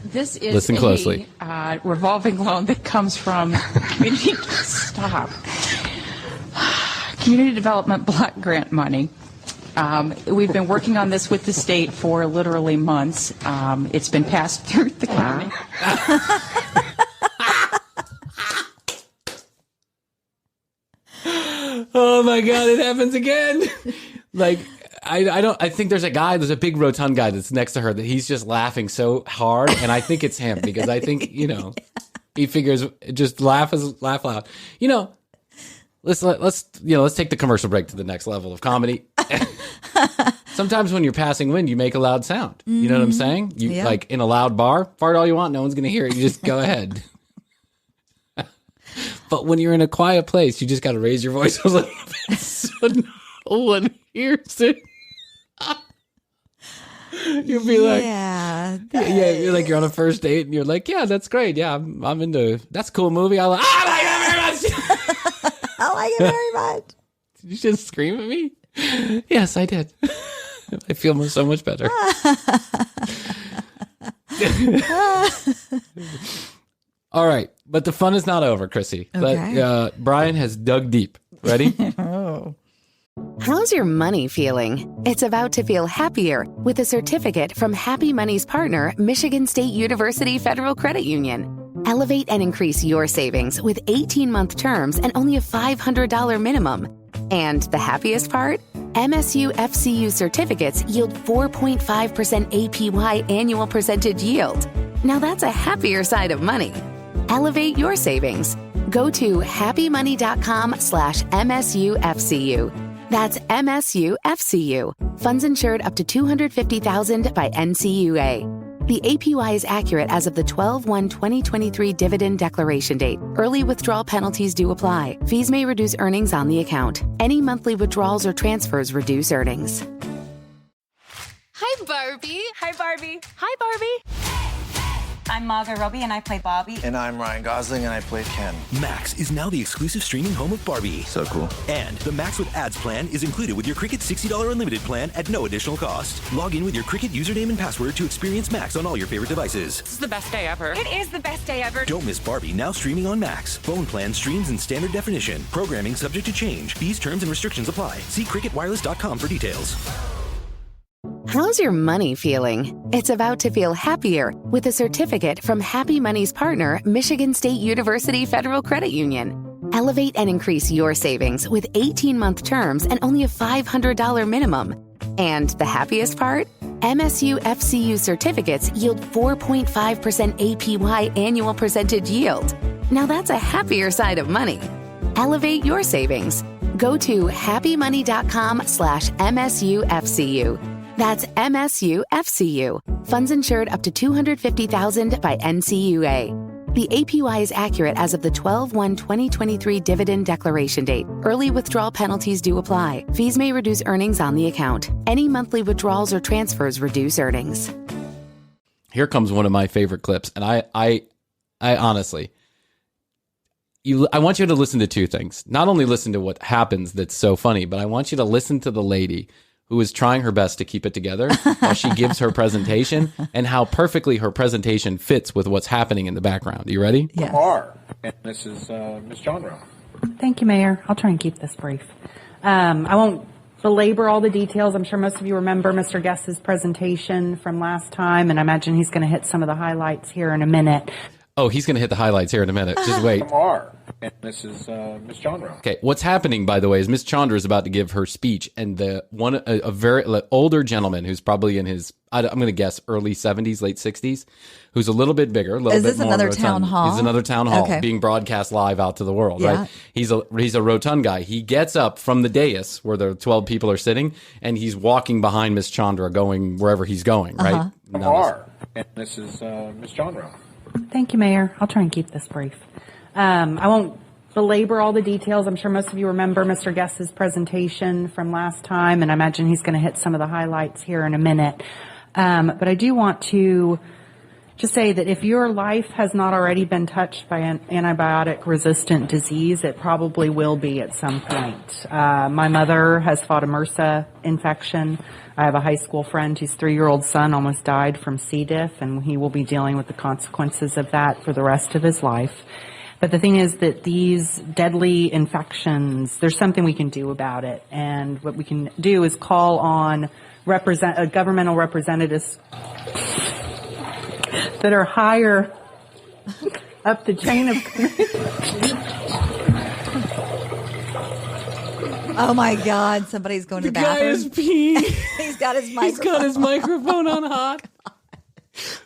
This is Listen closely. a revolving loan that comes from community. Stop. Community Development Block Grant money. We've been working on this with the state for literally months. It's been passed through the county. Oh my God, it happens again. Like, I think there's a big rotund guy that's next to her that he's just laughing so hard. And I think it's him because I think, he figures just laugh loud. Let's take the commercial break to the next level of comedy. Sometimes when you're passing wind, you make a loud sound. You know what I'm saying? You like in a loud bar, fart all you want. No one's going to hear it. You just go ahead. But when you're in a quiet place, you just got to raise your voice a little bit so no one hears it. You'll be like, you're like, you're on a first date and you're like, yeah, that's great. Yeah, I'm into, that's a cool movie. I like it very much. I like it very much. Did you just scream at me? Yes, I did. I feel so much better. All right, but the fun is not over, Krissy. Okay. Bryan has dug deep. Ready? Oh. How's your money feeling? It's about to feel happier with a certificate from Happy Money's partner, Michigan State University Federal Credit Union. Elevate and increase your savings with 18-month terms and only a $500 minimum. And the happiest part? MSU FCU certificates yield 4.5% APY annual percentage yield. Now that's a happier side of money. Elevate your savings. Go to happymoney.com/MSUFCU. That's MSUFCU. Funds insured up to $250,000 by NCUA. The APY is accurate as of the 12/1/2023 dividend declaration date. Early withdrawal penalties do apply. Fees may reduce earnings on the account. Any monthly withdrawals or transfers reduce earnings. Hi, Barbie. Hi, Barbie. Hi, Barbie. I'm Margot Robbie, and I play Barbie. And I'm Ryan Gosling, and I played Ken. Max is now the exclusive streaming home of Barbie. So cool. And the Max with Ads plan is included with your Cricket $60 unlimited plan at no additional cost. Log in with your Cricket username and password to experience Max on all your favorite devices. This is the best day ever. It is the best day ever. Don't miss Barbie, now streaming on Max. Phone plan streams in standard definition. Programming subject to change. Fees, terms, and restrictions apply. See cricketwireless.com for details. How's your money feeling? It's about to feel happier with a certificate from Happy Money's partner, Michigan State University Federal Credit Union. Elevate and increase your savings with 18-month terms and only a $500 minimum. And the happiest part? MSU FCU certificates yield 4.5% APY annual percentage yield. Now that's a happier side of money. Elevate your savings. Go to happymoney.com/MSUFCU. That's MSUFCU. Funds insured up to $250,000 by NCUA. The APY is accurate as of the 12/1/2023 dividend declaration date. Early withdrawal penalties do apply. Fees may reduce earnings on the account. Any monthly withdrawals or transfers reduce earnings. Here comes one of my favorite clips, and I honestly, I want you to listen to two things. Not only listen to what happens that's so funny, but I want you to listen to the lady who is trying her best to keep it together while she gives her presentation, and how perfectly her presentation fits with what's happening in the background. Are you ready? Yeah. And this is Ms. Jonro. Thank you, Mayor. I'll try and keep this brief. I won't belabor all the details. I'm sure most of you remember Mr. Guest's presentation from last time, and I imagine he's going to hit some of the highlights here in a minute. Oh, he's going to hit the highlights here in a minute. Just wait. And this is Miss Chandra. Okay, what's happening, by the way, is Miss Chandra is about to give her speech, and a very older gentleman who's probably in his, I'm going to guess, early 70s, late 60s, who's a little bit bigger, a little Is bit this more another rotund. town hall? He's another town hall Okay. being broadcast live out to the world, Yeah. right? He's a rotund guy. He gets up from the dais where the 12 people are sitting, and he's walking behind Miss Chandra, going wherever he's going, right? And this is Miss Chandra. Thank you, Mayor. I'll try and keep this brief. I won't belabor all the details. I'm sure most of you remember Mr. Guest's presentation from last time, and I imagine he's going to hit some of the highlights here in a minute. But I do want to just say that if your life has not already been touched by an antibiotic-resistant disease, it probably will be at some point. My mother has fought a MRSA infection. I have a high school friend whose 3-year-old son almost died from C. diff, and he will be dealing with the consequences of that for the rest of his life. But the thing is that these deadly infections, there's something we can do about it. And what we can do is call on governmental representatives that are higher up the chain of Oh my God! Somebody's going to the bathroom. Guy is peeing. He's got his microphone. He's got his microphone on hot.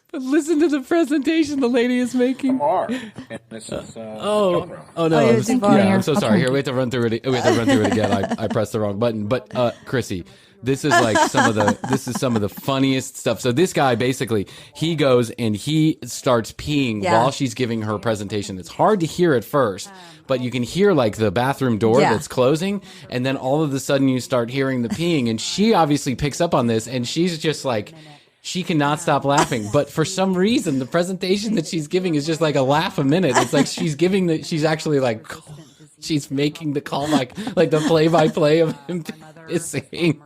But listen to the presentation the lady is making. And this is no! Too far. I'm so sorry. Here, we have to run through it. We have to run through it again. I pressed the wrong button. But Krissy, this is like some of the funniest stuff. So this guy basically, he goes and he starts peeing while she's giving her presentation. It's hard to hear at first, but you can hear like the bathroom door that's closing, and then all of a sudden you start hearing the peeing, and she obviously picks up on this, and she's just like, she cannot stop laughing. But for some reason, the presentation that she's giving is just like a laugh a minute. It's like she's actually like, she's making the call like the play-by-play of him pissing.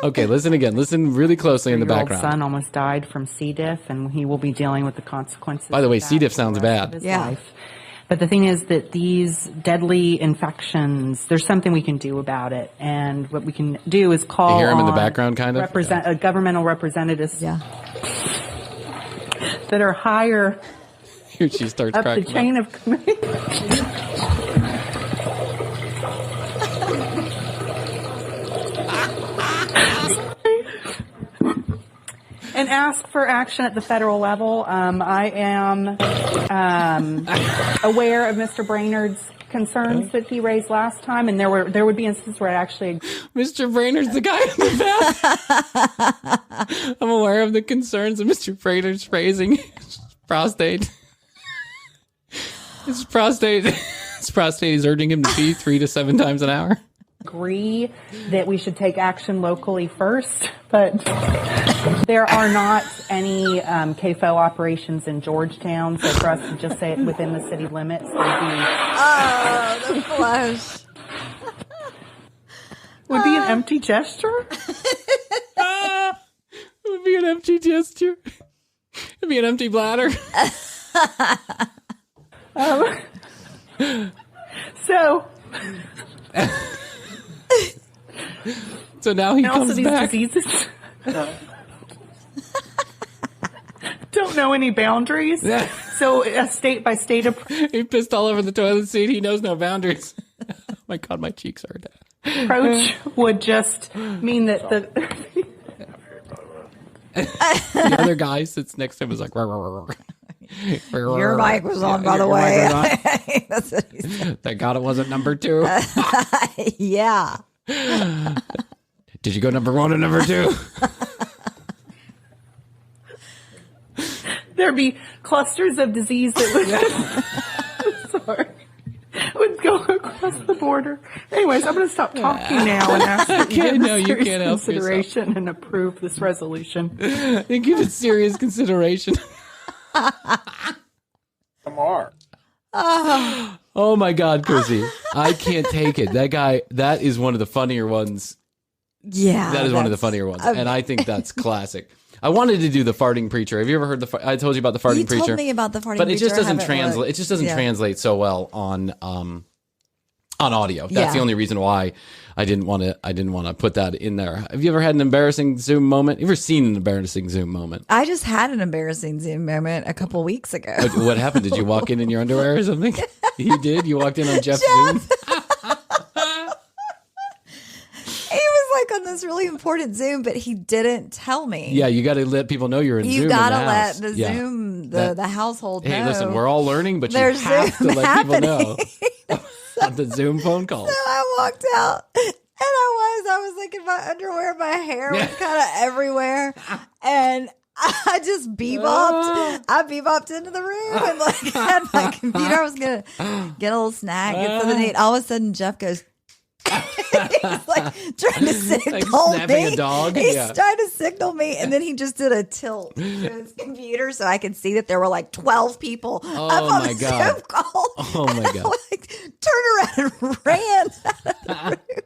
Okay, listen again. Listen really closely in the background. Son almost died from C. diff, and he will be dealing with the consequences. By the way, of that C. diff for sounds the rest of bad. his Yeah. life. But the thing is that these deadly infections, there's something we can do about it. And what we can do is call You hear him in the on background, kind of? governmental representatives that are higher Here she starts up the cracking chain up. of command. And ask for action at the federal level. I am aware of Mr. Brainerd's concerns that he raised last time, and there would be instances where I actually Mr. Brainerd's the guy in the back. I'm aware of the concerns of Mr. Brainerd's raising his prostate. His prostate is urging him to pee 3 to 7 times an hour. agree that we should take action locally first, but there are not any KFO operations in Georgetown, so for us to just say it within the city limits would be... Oh, the flush. Would be an empty gesture? It would be an empty gesture. It'd be an empty bladder. So now he comes these back. Diseases don't know any boundaries. So a state by state approach. He pissed all over the toilet seat. He knows no boundaries. Oh my God, my cheeks hurt. Approach would just mean that the other guy sits next to him is like, "Rah, rah, rah." Your mic was on, by the way. That's what he said. Thank God it wasn't number 2. Yeah. Did you go number 1 or number 2? there'd be clusters of disease that would would go across the border. Anyways, I'm going to stop talking now and ask that you give you serious can't help consideration and approve this resolution. They give it serious consideration. Kamar. Oh my God, Krissy. I can't take it. That guy, that is one of the funnier ones. Yeah. That is one of the funnier ones. And I think that's classic. I wanted to do the farting preacher. Have you ever heard I told you about the farting preacher? You told me about the farting preacher. But it just doesn't I haven't translate. looked. It just doesn't translate so well on on audio. That's the only reason why I didn't want to put that in there. Have you ever had an embarrassing Zoom moment? You ever seen an embarrassing Zoom moment? I just had an embarrassing Zoom moment a couple weeks ago. What happened? Did you walk in your underwear or something? You did? You walked in on Jeff's Zoom? He was like on this really important Zoom, but he didn't tell me. Yeah, you got to let people know you're in Zoom. You got to in the let house. the Zoom, the household know. Hey, listen, we're all learning, but you There's have Zoom to let happening. people know about the Zoom phone call. So I walked out and I was like in my underwear, my hair was kind of everywhere. And I just bebopped. I bebopped into the room and like had my computer. I was going to get a little snack, get something to eat. All of a sudden, Jeff goes, he's like trying to signal like snapping me. a dog? He's Yeah. trying to signal me, and then he just did a tilt to his computer so I could see that there were like 12 people up on my the God. Zoom call. Oh my God. I like turned around and ran out of the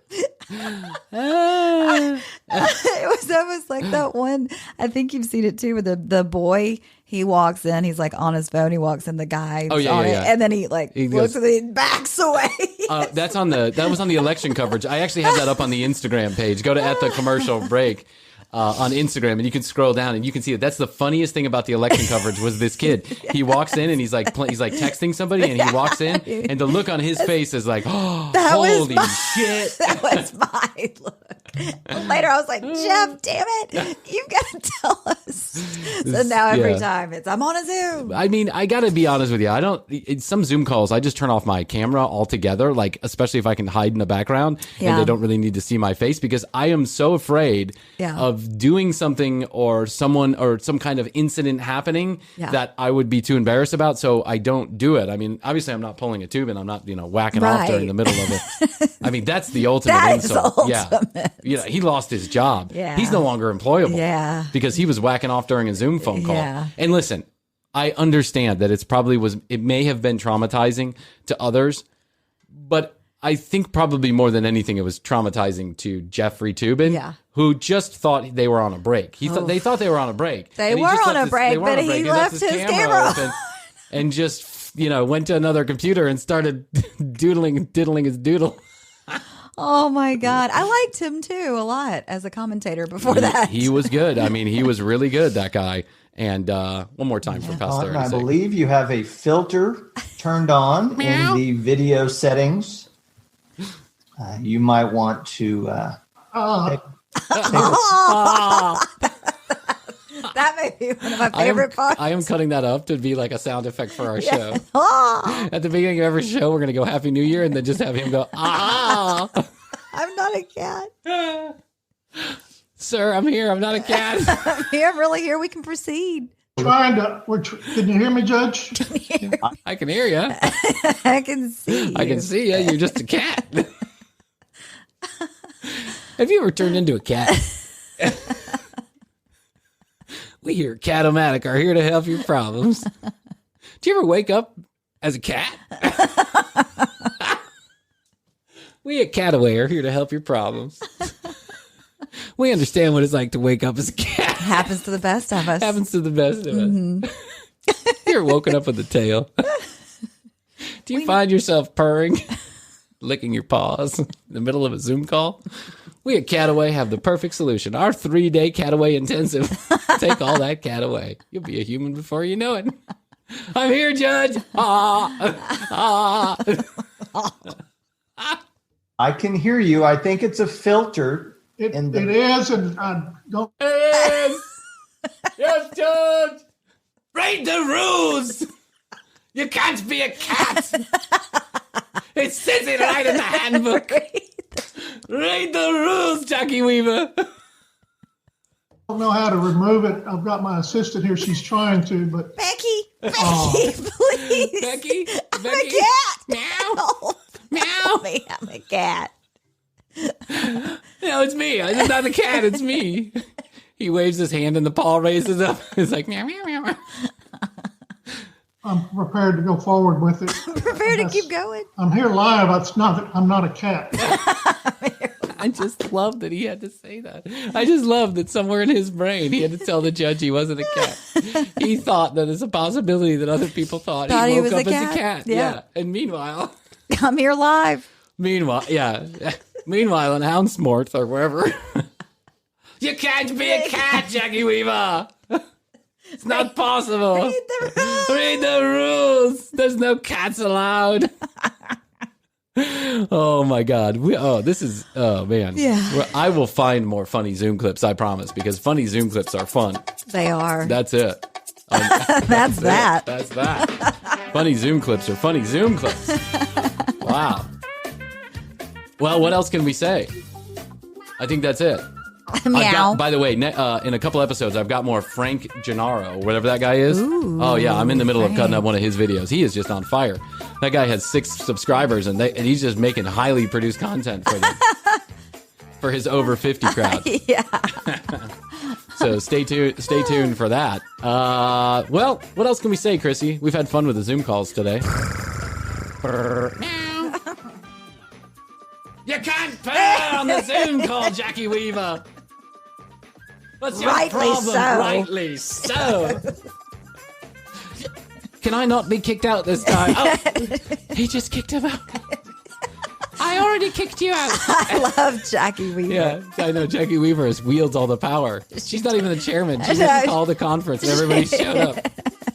room. It was almost like that one. I think you've seen it too, with the boy. He walks in. He's like on his phone. He walks in. The guy on it, and then he looks goes- and he backs away. That was on the election coverage. I actually have that up on the Instagram page. Go to at the commercial break on Instagram, and you can scroll down and you can see it. That's the funniest thing about the election coverage was this kid. He walks in and he's like texting somebody, and he walks in, and the look on his face is like, oh, holy shit. That was my look. And later I was like, Jeff, damn it, you've got to tell us. So now every time I'm on a Zoom. I mean, I got to be honest with you. Some Zoom calls, I just turn off my camera altogether, like, especially if I can hide in the background and they don't really need to see my face, because I am so afraid of doing something or someone or some kind of incident happening that I would be too embarrassed about. So I don't do it. I mean, obviously I'm not pulling a tube and I'm not, whacking off during the middle of it. I mean, that's the ultimate That is insult. ultimate. Yeah. He lost his job. Yeah. He's no longer employable. Yeah. Because he was whacking off during a Zoom phone call. Yeah. And listen, I understand that it may have been traumatizing to others, but I think probably more than anything, it was traumatizing to Jeffrey Toobin, who just thought they were on a break. They thought they were on a break. They were on a break, but he left his camera open and just, went to another computer and started diddling his doodle. Oh my God. I liked him too a lot as a commentator before that. He was good. I mean, he was really good, that guy. And one more time for posterity. I believe you have a filter turned on in the video settings. You might want to that may be one of my favorite parts. I am cutting that up to be like a sound effect for our show. At the beginning of every show, we're going to go Happy New Year and then just have him go, ah. I'm not a cat. Sir, I'm here. I'm not a cat. I'm here. I'm really here. We can proceed. Can you hear me, Judge? I can hear you. I can see you. I can see you. You're just a cat. Have you ever turned into a cat? We here at Cat-O-Matic are here to help your problems. Do you ever wake up as a cat? We at Cat-Away are here to help your problems. We understand what it's like to wake up as a cat. Happens to the best of us. Happens to the best of us. You're woken up with a tail. Do you find yourself purring, licking your paws in the middle of a Zoom call? We at Cat-Away have the perfect solution. Our 3-day Cat-Away intensive. Take all that cat away. You'll be a human before you know it. I'm here, Judge. I can hear you. I think it's a filter. It is, and I don't. It is. Yes, Judge. Read the rules. You can't be a cat. It says it right in the handbook. Read the rules, Jackie Weaver. I don't know how to remove it. I've got my assistant here. She's trying to, but Becky, please. Becky, I'm a cat. Meow. Meow. Help me. I'm a cat. No, it's me. It's not the cat. It's me. He waves his hand and the paw raises up. It's like meow, meow, meow. I'm prepared to go forward with it. I'm prepared to keep going. I'm here live. I'm not a cat. I just love that he had to say that. I just love that somewhere in his brain he had to tell the judge he wasn't a cat. He thought that it's a possibility that other people thought he woke up as a cat. Yeah. And meanwhile, I'm here live. Meanwhile, Meanwhile, in Houndsmort or wherever, you can't be a cat, Jackie Weaver. It's not possible. Read the rules. There's no cats allowed. Oh my God. Oh man. Yeah. I will find more funny Zoom clips, I promise, because funny Zoom clips are fun. They are. That's it. That's that. That's that. Funny Zoom clips are funny Zoom clips. Wow. Well, what else can we say? I think that's it. Meow. By the way, in a couple episodes, I've got more Frank Gennaro, whatever that guy is. Ooh, oh, yeah, I'm in the middle of cutting up one of his videos. He is just on fire. That guy has 6 subscribers, and he's just making highly produced content for them. For his over 50 crowd. Yeah. So stay tuned for that. Well, what else can we say, Krissy? We've had fun with the Zoom calls today. You can't purr on the Zoom call, Jackie Weaver. What's your problem? So. Rightly so. Can I not be kicked out this time? Oh, he just kicked him out. I already kicked you out. I love Jackie Weaver. Yeah, I know. Jackie Weaver wields all the power. She's not even the chairman. She just called the conference and everybody showed up.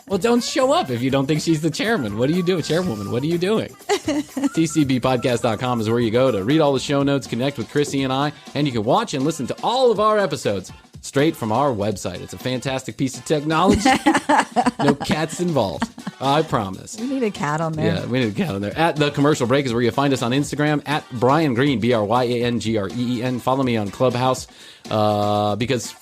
Well, don't show up if you don't think she's the chairman. What are you doing, chairwoman? What are you doing? TCBpodcast.com is where you go to read all the show notes, connect with Krissy and I, and you can watch and listen to all of our episodes straight from our website. It's a fantastic piece of technology. No cats involved. I promise. We need a cat on there. Yeah, we need a cat on there. At The Commercial Break is where you find us on Instagram. At Bryan Green, BryanGreen. Follow me on Clubhouse because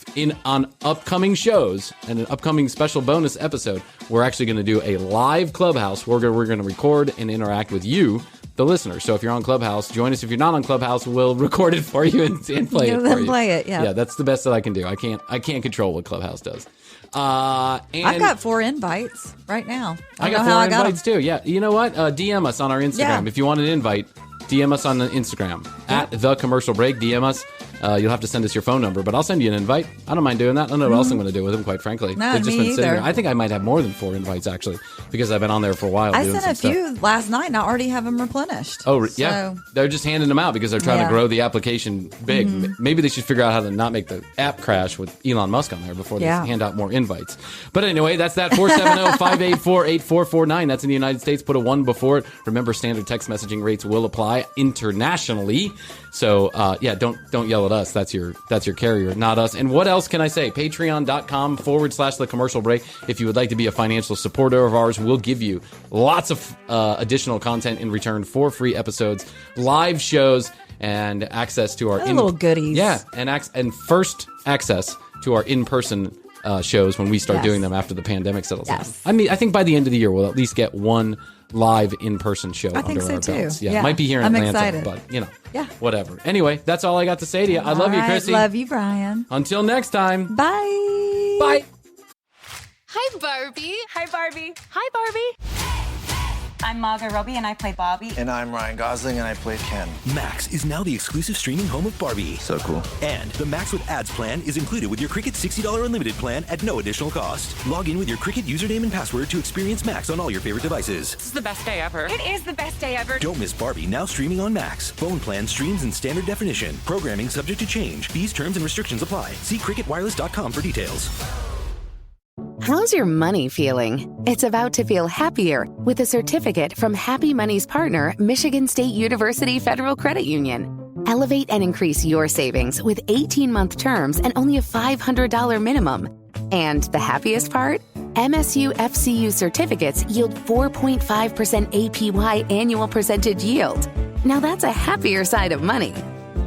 on upcoming shows and an upcoming special bonus episode, we're actually going to do a live Clubhouse where we're going to record and interact with you, the listener. So if you're on Clubhouse, join us. If you're not on Clubhouse, we'll record it for you and play it for you. Play it, yeah. Yeah, that's the best that I can do. I can't control what Clubhouse does. And I've got 4 invites right now. I got 4 invites too. Yeah, you know what? DM us on our Instagram. Yeah. If you want an invite, DM us on the Instagram at The Commercial Break. DM us. You'll have to send us your phone number, but I'll send you an invite. I don't mind doing that. I don't know what else I'm going to do with them, quite frankly. No, They've just me been sitting either. there. I think I might have more than 4 invites, actually, because I've been on there for a while. I doing sent a some few stuff. last night and I already have them replenished. Oh, yeah. So, They're just handing them out because they're trying to Yeah. grow the application big. Maybe they should figure out how to not make the app crash with Elon Musk on there before they hand out more invites. But anyway, that's that. 470-584-8449. That's in the United States. Put a 1 before it. Remember, standard text messaging rates will apply internationally. So, don't yell at us. That's your carrier, not us. And what else can I say? Patreon.com/The Commercial Break. If you would like to be a financial supporter of ours, we'll give you lots of additional content in return for free episodes, live shows, and access to our little goodies. Yeah, and first access to our in-person shows when we start doing them after the pandemic settles down. I mean, I think by the end of the year, we'll at least get one live in-person show under our belts. Yeah, might be here in Atlanta, excited. but whatever. Anyway, that's all I got to say to you. I love you, Krissy. Love you, Bryan. Until next time. Bye. Bye. Hi, Barbie. Hi, Barbie. Hi, Barbie. I'm Margot Robbie, and I play Barbie. And I'm Ryan Gosling, and I played Ken. Max is now the exclusive streaming home of Barbie. So cool. And the Max with Ads plan is included with your Cricket $60 unlimited plan at no additional cost. Log in with your Cricket username and password to experience Max on all your favorite devices. This is the best day ever. It is the best day ever. Don't miss Barbie, now streaming on Max. Phone plan streams in standard definition. Programming subject to change. Fees, terms, and restrictions apply. See cricketwireless.com for details. How's your money feeling? It's about to feel happier with a certificate from Happy Money's partner, Michigan State University Federal Credit Union. Elevate and increase your savings with 18-month terms and only a $500 minimum. And the happiest part? MSU FCU certificates yield 4.5% APY annual percentage yield. Now that's a happier side of money.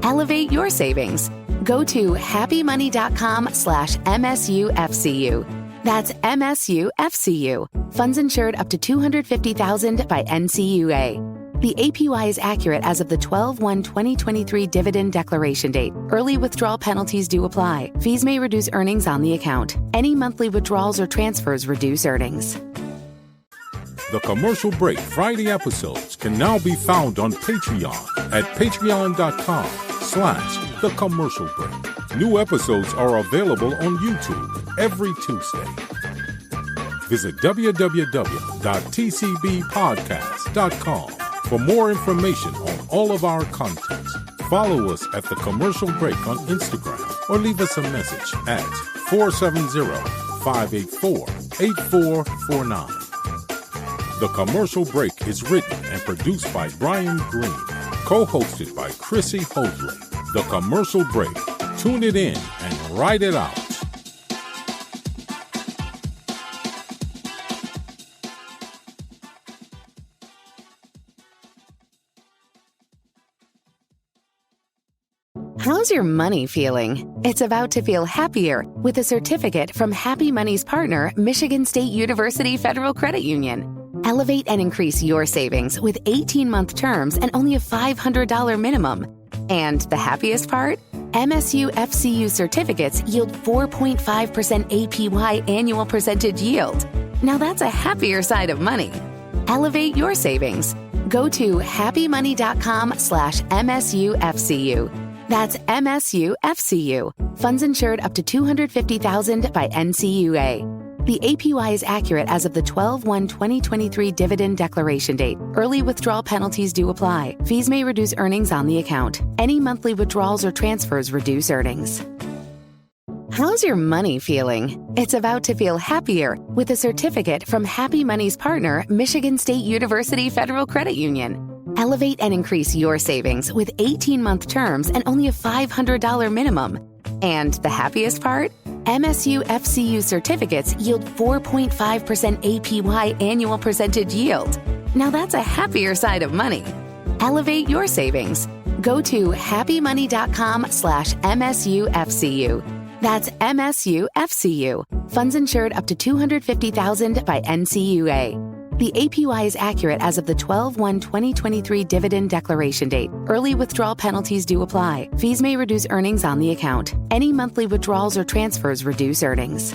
Elevate your savings. Go to happymoney.com/MSUFCU. That's MSUFCU. Funds insured up to $250,000 by NCUA. The APY is accurate as of the 12/1/2023 dividend declaration date. Early withdrawal penalties do apply. Fees may reduce earnings on the account. Any monthly withdrawals or transfers reduce earnings. The Commercial Break Friday episodes can now be found on Patreon at patreon.com/The Commercial Break. New episodes are available on YouTube every Tuesday. Visit www.tcbpodcast.com For more information on all of our content, follow us at The Commercial Break on Instagram or leave us a message at 470-584-8449. The Commercial Break is written and produced by Bryan Green, co-hosted by Krissy Hoadley. The Commercial Break. Tune it in and write it out. How's your money feeling? It's about to feel happier with a certificate from Happy Money's partner, Michigan State University Federal Credit Union. Elevate and increase your savings with 18-month terms and only a $500 minimum. And the happiest part? MSU FCU certificates yield 4.5% APY annual percentage yield. Now that's a happier side of money. Elevate your savings. Go to happymoney.com/MSUFCU. That's MSUFCU. Funds insured up to $250,000 by NCUA. The APY is accurate as of the 12/1/2023 dividend declaration date. Early withdrawal penalties do apply. Fees may reduce earnings on the account. Any monthly withdrawals or transfers reduce earnings. How's your money feeling? It's about to feel happier with a certificate from Happy Money's partner, Michigan State University Federal Credit Union. Elevate and increase your savings with 18-month terms and only a $500 minimum. And the happiest part? MSU FCU certificates yield 4.5% APY annual percentage yield. Now that's a happier side of money. Elevate your savings. Go to happymoney.com/MSUFCU. That's MSUFCU. Funds insured up to $250,000 by NCUA. The APY is accurate as of the 12/1/2023 dividend declaration date. Early withdrawal penalties do apply. Fees may reduce earnings on the account. Any monthly withdrawals or transfers reduce earnings.